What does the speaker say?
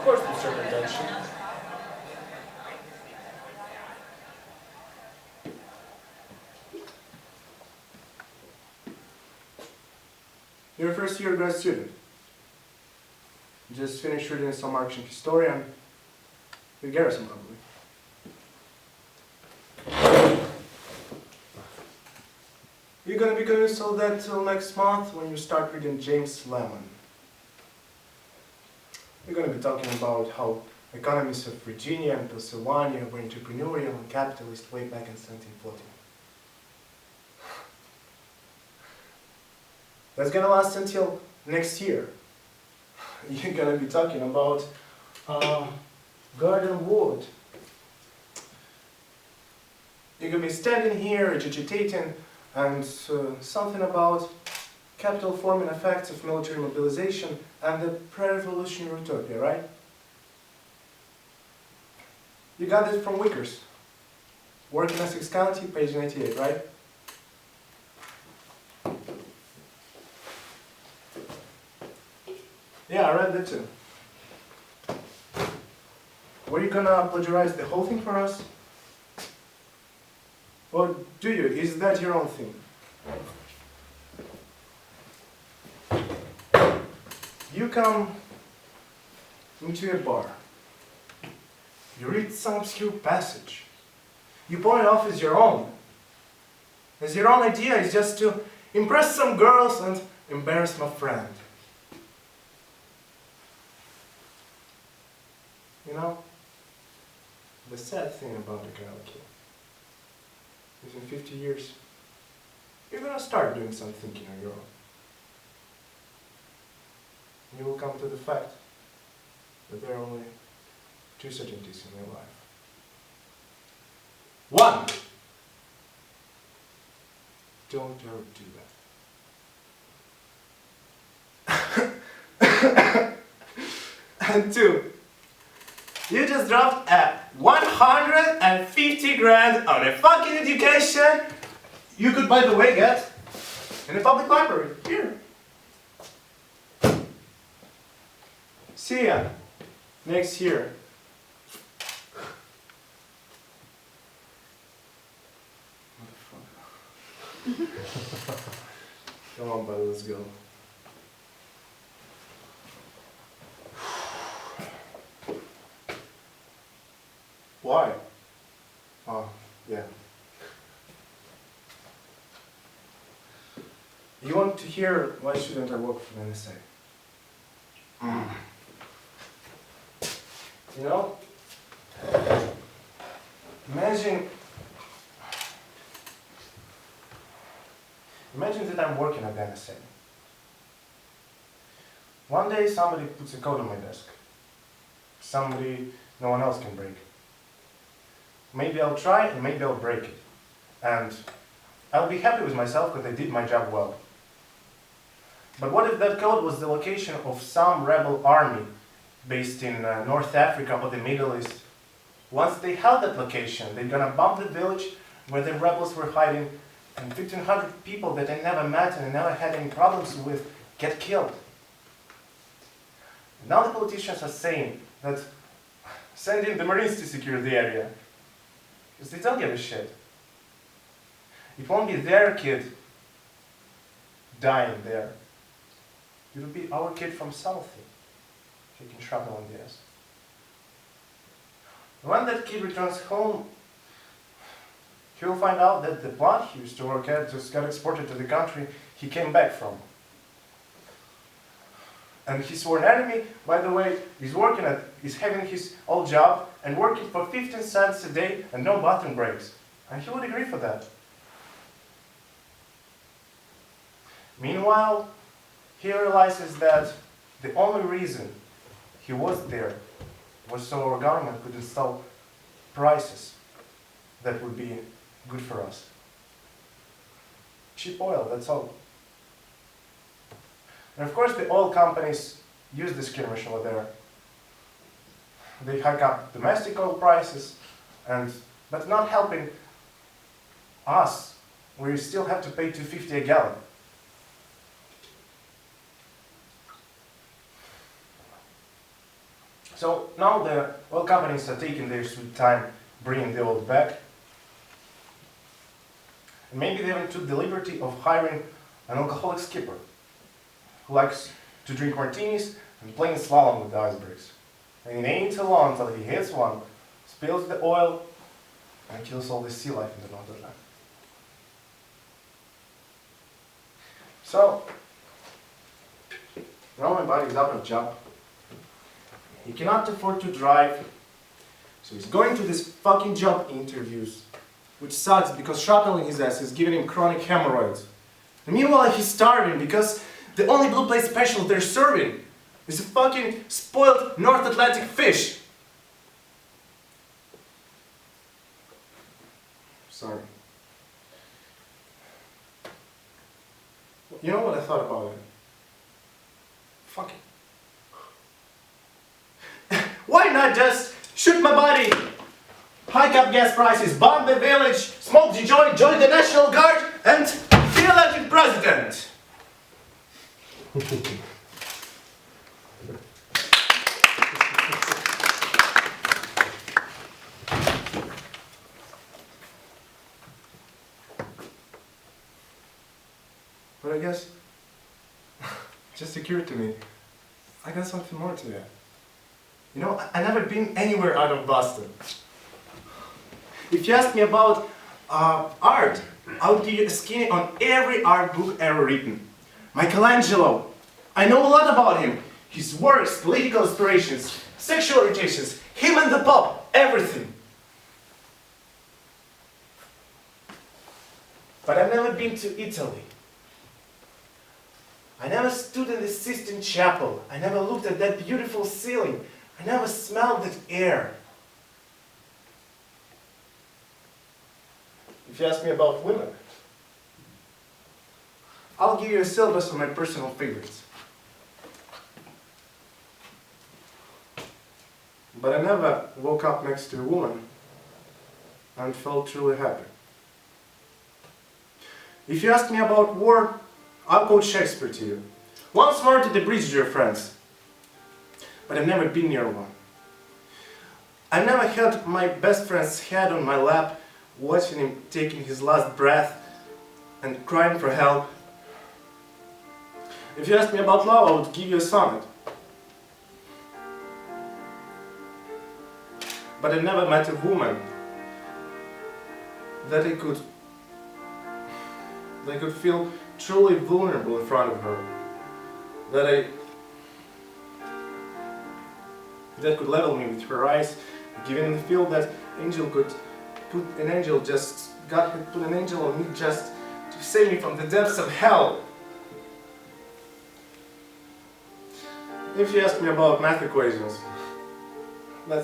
course with certain tension. You're a first year grad student. You just finished reading some ancient historian with Garrison probably. You're gonna be convinced all that till next month when you start reading James Lemon. We're gonna be talking about how economies of Virginia and Pennsylvania were entrepreneurial and capitalist way back in 1740. That's gonna last until next year. You're gonna be talking about garden wood. You're gonna be standing here agitating and something about capital forming effects of military mobilization and the pre-revolutionary utopia, right? You got this from Wickers. Work in Essex County, page 98, right? Yeah, I read that too. Were you gonna plagiarize the whole thing for us? Or do you? Is that your own thing? You come into a bar. You read some obscure passage. You point it off as your own. As your own idea is just to impress some girls and embarrass my friend. You know, the sad thing about the karaoke is in 50 years, you're gonna start doing some thinking on your own. You will come to the fact that there are only two certainties in your life. One, don't ever do that. And two, you just dropped a 150 grand on a fucking education you could, by the way, get in a public library. Here. See ya next year. Come on, buddy, let's go. Why? Oh, yeah. You want to hear why shouldn't I work for the NSA? You know, imagine that I'm working at the NSA. One day somebody puts a code on my desk. Somebody no one else can break. Maybe I'll try and maybe I'll break it. And I'll be happy with myself because I did my job well. But what if that code was the location of some rebel army based in North Africa or the Middle East? Once they have that location, they're gonna bomb the village where the rebels were hiding, and 1,500 people that I never met and I never had any problems with get killed. Now the politicians are saying that sending the Marines to secure the area, because they don't give a shit. It won't be their kid dying there. It will be our kid from Southie taking shrapnel on the ass. When that kid returns home, he will find out that the plant he used to work at just got exported to the country he came back from. And his sworn enemy, by the way, is having his old job and working for 15 cents a day and no bathroom breaks. And he would agree for that. Meanwhile, he realizes that the only reason he was there was so our government could install prices that would be good for us. Cheap oil, that's all. And of course the oil companies use this skirmish over there. They hike up domestic oil prices, but not helping us. We still have to pay $2.50 a gallon. So now the oil companies are taking their sweet time bringing the oil back. And maybe they even took the liberty of hiring an alcoholic skipper who likes to drink martinis and playing slalom with the icebergs. And it ain't too long until he hits one, spills the oil, and kills all the sea life in the North Atlantic. So, now my buddy is out of job. He cannot afford to drive, so he's going to these fucking job interviews, which sucks because shrapnel in his ass is giving him chronic hemorrhoids. And meanwhile, he's starving because the only blue plate special they're serving is a fucking spoiled North Atlantic fish. Sorry. You know what I thought about it? Fuck it. Why not just shoot my body, hike up gas prices, bomb the village, smoke the joint, join the National Guard, and be elected president? But I guess, it just occurred to me, I got something more to that. You know, I never been anywhere out of Boston. If you ask me about art, I would give you a skinny on every art book ever written. Michelangelo, I know a lot about him. His works, political inspirations, sexual orientations, him and the Pope, everything. But I've never been to Italy. I never stood in the Sistine Chapel. I never looked at that beautiful ceiling. I never smelled that air. If you ask me about women, I'll give you a syllabus of my personal favorites. But I never woke up next to a woman and felt truly happy. If you ask me about war, I'll quote Shakespeare to you. Once more to the bridge, dear friends. But I've never been near one. I've never held my best friend's head on my lap, watching him taking his last breath and crying for help. If you ask me about love, I would give you a sonnet. But I've never met a woman that I could feel truly vulnerable in front of her, that could level me with her eyes, giving the feel that God could put an angel on me just to save me from the depths of hell. If you ask me about math equations,